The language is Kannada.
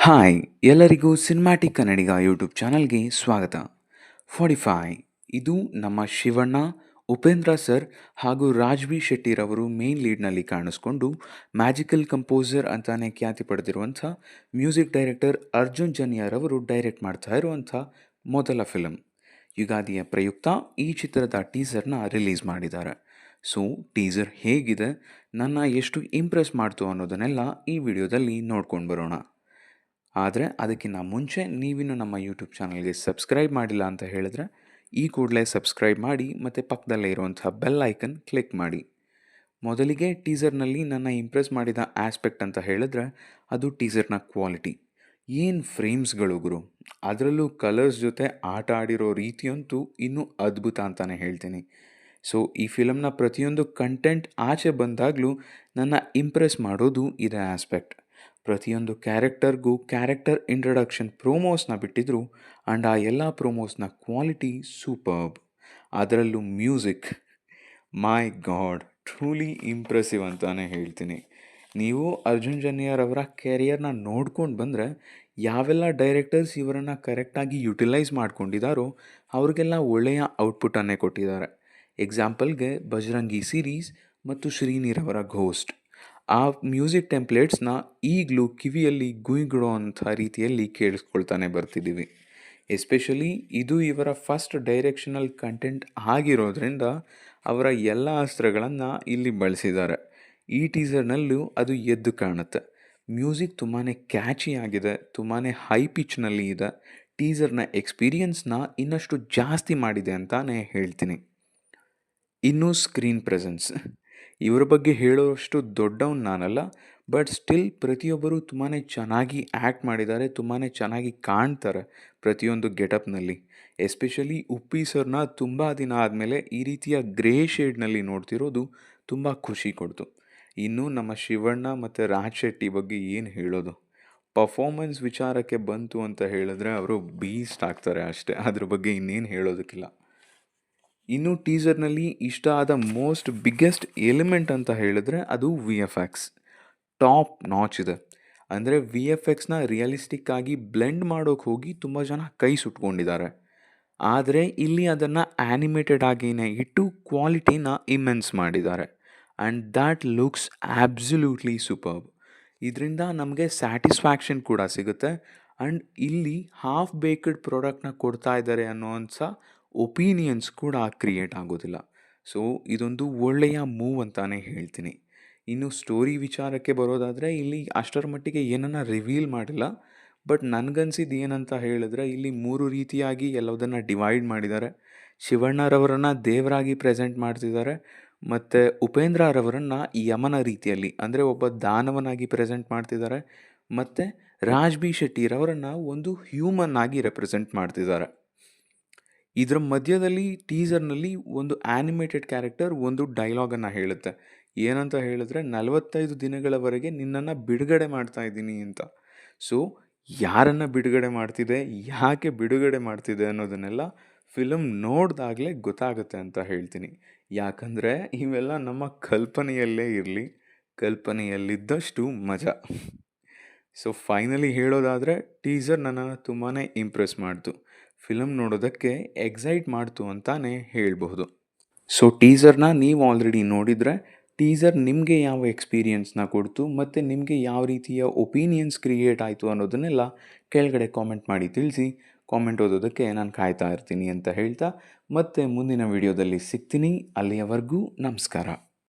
ಹಾಯ್ ಎಲ್ಲರಿಗೂ ಸಿನಿಮ್ಯಾಟಿಕ್ ಕನ್ನಡಿಗ ಯೂಟ್ಯೂಬ್ ಚಾನಲ್ಗೆ ಸ್ವಾಗತ. 45 ಇದು ನಮ್ಮ ಶಿವಣ್ಣ, ಉಪೇಂದ್ರ ಸರ್ ಹಾಗೂ ರಾಜ್ಬಿ ಶೆಟ್ಟಿರವರು ಮೇನ್ ಲೀಡ್ನಲ್ಲಿ ಕಾಣಿಸ್ಕೊಂಡು ಮ್ಯಾಜಿಕಲ್ ಕಂಪೋಸರ್ ಅಂತಾನೆ ಖ್ಯಾತಿ ಪಡೆದಿರುವಂಥ ಮ್ಯೂಸಿಕ್ ಡೈರೆಕ್ಟರ್ ಅರ್ಜುನ್ ಜನ್ಯಾರವರು ಡೈರೆಕ್ಟ್ ಮಾಡ್ತಾ ಇರುವಂಥ ಮೊದಲ ಫಿಲಮ್. ಯುಗಾದಿಯ ಪ್ರಯುಕ್ತ ಈ ಚಿತ್ರದ ಟೀಸರ್ನ ರಿಲೀಸ್ ಮಾಡಿದ್ದಾರೆ. ಸೊ ಟೀಸರ್ ಹೇಗಿದೆ, ನನ್ನ ಎಷ್ಟು ಇಂಪ್ರೆಸ್ ಮಾಡ್ತು ಅನ್ನೋದನ್ನೆಲ್ಲ ಈ ವಿಡಿಯೋದಲ್ಲಿ ನೋಡ್ಕೊಂಡು ಬರೋಣ. ಆದರೆ ಅದಕ್ಕಿಂತ ಮುಂಚೆ ನೀವಿನ್ನು ನಮ್ಮ ಯೂಟ್ಯೂಬ್ ಚಾನಲ್ಗೆ ಸಬ್ಸ್ಕ್ರೈಬ್ ಮಾಡಿಲ್ಲ ಅಂತ ಹೇಳಿದ್ರೆ ಈ ಕೂಡಲೇ ಸಬ್ಸ್ಕ್ರೈಬ್ ಮಾಡಿ ಮತ್ತು ಪಕ್ಕದಲ್ಲೇ ಇರುವಂಥ ಬೆಲ್ ಐಕನ್ ಕ್ಲಿಕ್ ಮಾಡಿ. ಮೊದಲಿಗೆ ಟೀಸರ್ನಲ್ಲಿ ನನ್ನ ಇಂಪ್ರೆಸ್ ಮಾಡಿದ ಆಸ್ಪೆಕ್ಟ್ ಅಂತ ಹೇಳಿದ್ರೆ ಅದು ಟೀಸರ್ನ ಕ್ವಾಲಿಟಿ. ಏನು ಫ್ರೇಮ್ಸ್ಗಳು ಗುರು, ಅದರಲ್ಲೂ ಕಲರ್ಸ್ ಜೊತೆ ಆಟ ಆಡಿರೋ ರೀತಿಯಂತೂ ಇನ್ನೂ ಅದ್ಭುತ ಅಂತಲೇ ಹೇಳ್ತೀನಿ. ಸೊ ಈ ಫಿಲಮ್ನ ಪ್ರತಿಯೊಂದು ಕಂಟೆಂಟ್ ಆಚೆ ಬಂದಾಗಲೂ ನನ್ನ ಇಂಪ್ರೆಸ್ ಮಾಡೋದು ಇದೇ ಆಸ್ಪೆಕ್ಟ್. ಪ್ರತಿಯೊಂದು ಕ್ಯಾರೆಕ್ಟರ್ಗೂ ಕ್ಯಾರೆಕ್ಟರ್ ಇಂಟ್ರಡಕ್ಷನ್ ಪ್ರೋಮೋಸ್ನ ಬಿಟ್ಟಿದ್ರು ಆ್ಯಂಡ್ ಆ ಎಲ್ಲ ಪ್ರೋಮೋಸ್ನ ಕ್ವಾಲಿಟಿ ಸೂಪರ್ಬ್. ಅದರಲ್ಲೂ ಮ್ಯೂಸಿಕ್, ಮೈ ಗಾಡ್, ಟ್ರೂಲಿ ಇಂಪ್ರೆಸಿವ್ ಅಂತಲೇ ಹೇಳ್ತೀನಿ. ನೀವು ಅರ್ಜುನ್ ಜನ್ಯಾರವರ ಕೆರಿಯರ್ನ ನೋಡ್ಕೊಂಡು ಬಂದರೆ ಯಾವೆಲ್ಲ ಡೈರೆಕ್ಟರ್ಸ್ ಇವರನ್ನು ಕರೆಕ್ಟಾಗಿ ಯುಟಿಲೈಸ್ ಮಾಡ್ಕೊಂಡಿದ್ದಾರೋ ಅವ್ರಿಗೆಲ್ಲ ಒಳ್ಳೆಯ ಔಟ್ಪುಟನ್ನೇ ಕೊಟ್ಟಿದ್ದಾರೆ. ಎಕ್ಸಾಂಪಲ್ಗೆ ಬಜರಂಗಿ ಸೀರೀಸ್ ಮತ್ತು ಶ್ರೀನಿರವರ ಘೋಸ್ಟ್. ಆ ಮ್ಯೂಸಿಕ್ ಟೆಂಪ್ಲೇಟ್ಸ್ನ ಈಗಲೂ ಕಿವಿಯಲ್ಲಿ ಗುಯ್ಗುಡೋ ಅಂಥ ರೀತಿಯಲ್ಲಿ ಕೇಳಿಸ್ಕೊಳ್ತಾನೆ ಬರ್ತಿದ್ದೀವಿ. ಎಸ್ಪೆಷಲಿ ಇದು ಇವರ ಫಸ್ಟ್ ಡೈರೆಕ್ಷನಲ್ ಕಂಟೆಂಟ್ ಆಗಿರೋದ್ರಿಂದ ಅವರ ಎಲ್ಲ ಅಸ್ತ್ರಗಳನ್ನು ಇಲ್ಲಿ ಬಳಸಿದ್ದಾರೆ. ಈ ಟೀಸರ್ನಲ್ಲೂ ಅದು ಎದ್ದು ಕಾಣುತ್ತೆ. ಮ್ಯೂಸಿಕ್ ತುಂಬಾ ಕ್ಯಾಚಿ ಆಗಿದೆ, ತುಂಬಾ ಹೈ ಪಿಚ್ನಲ್ಲಿ ಇದೆ. ಟೀಸರ್ನ ಎಕ್ಸ್ಪೀರಿಯನ್ಸ್ನ ಇನ್ನಷ್ಟು ಜಾಸ್ತಿ ಮಾಡಿದೆ ಅಂತಾನೆ ಹೇಳ್ತೀನಿ. ಇನ್ನೂ ಸ್ಕ್ರೀನ್ ಪ್ರೆಸೆನ್ಸ್, ಇವರ ಬಗ್ಗೆ ಹೇಳೋಷ್ಟು ದೊಡ್ಡವನು ನಾನಲ್ಲ, ಬಟ್ ಸ್ಟಿಲ್ ಪ್ರತಿಯೊಬ್ಬರು ತುಂಬಾ ಚೆನ್ನಾಗಿ ಆ್ಯಕ್ಟ್ ಮಾಡಿದ್ದಾರೆ, ತುಂಬಾ ಚೆನ್ನಾಗಿ ಕಾಣ್ತಾರೆ ಪ್ರತಿಯೊಂದು ಗೆಟಪ್ನಲ್ಲಿ. ಎಸ್ಪೆಷಲಿ ಉಪ್ಪಿ ಸರ್ನ ತುಂಬ ದಿನ ಆದಮೇಲೆ ಈ ರೀತಿಯ ಗ್ರೇ ಶೇಡ್ನಲ್ಲಿ ನೋಡ್ತಿರೋದು ತುಂಬ ಖುಷಿ ಕೊಡ್ತು. ಇನ್ನು ನಮ್ಮ ಶಿವಣ್ಣ ಮತ್ತು ರಾಜ್ ಶೆಟ್ಟಿ ಬಗ್ಗೆ ಏನು ಹೇಳೋದು, ಪರ್ಫಾರ್ಮೆನ್ಸ್ ವಿಚಾರಕ್ಕೆ ಬಂತು ಅಂತ ಹೇಳಿದ್ರೆ ಅವರು ಬೀಸ್ಟ್ ಆಗ್ತಾರೆ ಅಷ್ಟೇ, ಅದ್ರ ಬಗ್ಗೆ ಇನ್ನೇನು ಹೇಳೋದಕ್ಕಿಲ್ಲ. ಇನ್ನು ಟೀಸರ್ನಲ್ಲಿ ಇಷ್ಟ ಆದ ಮೋಸ್ಟ್ ಬಿಗ್ಗೆಸ್ಟ್ ಎಲಿಮೆಂಟ್ ಅಂತ ಹೇಳಿದ್ರೆ ಅದು VFX ಟಾಪ್ ನಾಚ್ ಇದೆ. ಅಂದರೆ VFXನ ರಿಯಲಿಸ್ಟಿಕ್ ಆಗಿ ಬ್ಲೆಂಡ್ ಮಾಡೋಕ್ಕೆ ಹೋಗಿ ತುಂಬ ಜನ ಕೈ ಸುಟ್ಕೊಂಡಿದ್ದಾರೆ. ಆದರೆ ಇಲ್ಲಿ ಅದನ್ನು ಆ್ಯನಿಮೇಟೆಡ್ ಆಗಿನೇ ಇಟ್ಟು ಕ್ವಾಲಿಟಿನ ಇಮೆನ್ಸ್ ಮಾಡಿದ್ದಾರೆ and that looks absolutely superb. ಇದರಿಂದ ನಮಗೆ ಸ್ಯಾಟಿಸ್ಫ್ಯಾಕ್ಷನ್ ಕೂಡ ಸಿಗುತ್ತೆ ಆ್ಯಂಡ್ ಇಲ್ಲಿ ಹಾಫ್ ಬೇಕ್ಡ್ ಪ್ರಾಡಕ್ಟ್ನ ಕೊಡ್ತಾ ಇದ್ದಾರೆ ಅನ್ನೋಂಥ ಒಪಿನಿಯನ್ಸ್ ಕೂಡ ಕ್ರಿಯೇಟ್ ಆಗೋದಿಲ್ಲ. ಸೊ ಇದೊಂದು ಒಳ್ಳೆಯ ಮೂವ್ ಅಂತಾನೆ ಹೇಳ್ತೀನಿ. ಇನ್ನು ಸ್ಟೋರಿ ವಿಚಾರಕ್ಕೆ ಬರೋದಾದರೆ ಇಲ್ಲಿ ಅಷ್ಟರ ಮಟ್ಟಿಗೆ ಏನನ್ನ ರಿವೀಲ್ ಮಾಡಿಲ್ಲ, ಬಟ್ ನನಗನ್ಸಿದ್ದು ಏನಂತ ಹೇಳಿದ್ರೆ ಇಲ್ಲಿ 3 ರೀತಿಯಾಗಿ ಎಲ್ಲದನ್ನು ಡಿವೈಡ್ ಮಾಡಿದ್ದಾರೆ. ಶಿವಣ್ಣರವರನ್ನು ದೇವರಾಗಿ ಪ್ರೆಸೆಂಟ್ ಮಾಡ್ತಿದ್ದಾರೆ, ಮತ್ತು ಉಪೇಂದ್ರರವರನ್ನು ಯಮನ ರೀತಿಯಲ್ಲಿ ಅಂದರೆ ಒಬ್ಬ ದಾನವನಾಗಿ ಪ್ರೆಸೆಂಟ್ ಮಾಡ್ತಿದ್ದಾರೆ, ಮತ್ತು ರಾಜ್ಬಿ ಶೆಟ್ಟಿರವರನ್ನು ಒಂದು ಹ್ಯೂಮನ್ ಆಗಿ ರೆಪ್ರೆಸೆಂಟ್ ಮಾಡ್ತಿದ್ದಾರೆ. ಇದರ ಮಧ್ಯದಲ್ಲಿ ಟೀಸರ್ನಲ್ಲಿ ಒಂದು ಆ್ಯನಿಮೇಟೆಡ್ ಕ್ಯಾರೆಕ್ಟರ್ ಒಂದು ಡೈಲಾಗನ್ನು ಹೇಳುತ್ತೆ. ಏನಂತ ಹೇಳಿದ್ರೆ 45 ದಿನಗಳವರೆಗೆ ನಿನ್ನನ್ನು ಬಿಡುಗಡೆ ಮಾಡ್ತಾ ಇದ್ದೀನಿ ಅಂತ. ಸೊ ಯಾರನ್ನು ಬಿಡುಗಡೆ ಮಾಡ್ತಿದೆ, ಯಾಕೆ ಬಿಡುಗಡೆ ಮಾಡ್ತಿದೆ ಅನ್ನೋದನ್ನೆಲ್ಲ ಫಿಲಮ್ ನೋಡಿದಾಗಲೇ ಗೊತ್ತಾಗುತ್ತೆ ಅಂತ ಹೇಳ್ತೀನಿ. ಯಾಕಂದರೆ ಇವೆಲ್ಲ ನಮ್ಮ ಕಲ್ಪನೆಯಲ್ಲೇ ಇರಲಿ, ಕಲ್ಪನೆಯಲ್ಲಿದ್ದಷ್ಟು ಮಜಾ. ಸೊ ಫೈನಲಿ ಹೇಳೋದಾದರೆ ಟೀಸರ್ ನನ್ನನ್ನು ತುಂಬಾ ಇಂಪ್ರೆಸ್ ಮಾಡ್ತು, ಫಿಲಮ್ ನೋಡೋದಕ್ಕೆ ಎಕ್ಸೈಟ್ ಮಾಡ್ತು ಅಂತಾನೆ ಹೇಳಬಹುದು. ಸೊ ಟೀಸರ್ನ ನೀವು ಆಲ್ರೆಡಿ ನೋಡಿದರೆ ಟೀಸರ್ ನಿಮಗೆ ಯಾವ ಎಕ್ಸ್ಪೀರಿಯನ್ಸ್ನ ಕೊಡ್ತು ಮತ್ತು ನಿಮಗೆ ಯಾವ ರೀತಿಯ ಒಪಿನಿಯನ್ಸ್ ಕ್ರಿಯೇಟ್ ಆಯಿತು ಅನ್ನೋದನ್ನೆಲ್ಲ ಕೆಳಗಡೆ ಕಾಮೆಂಟ್ ಮಾಡಿ ತಿಳಿಸಿ. ಕಾಮೆಂಟ್ ಓದೋದಕ್ಕೆ ನಾನು ಕಾಯ್ತಾ ಇರ್ತೀನಿ ಅಂತ ಹೇಳ್ತಾ ಮತ್ತೆ ಮುಂದಿನ ವಿಡಿಯೋದಲ್ಲಿ ಸಿಗ್ತೀನಿ. ಅಲ್ಲಿಯವರೆಗೂ ನಮಸ್ಕಾರ.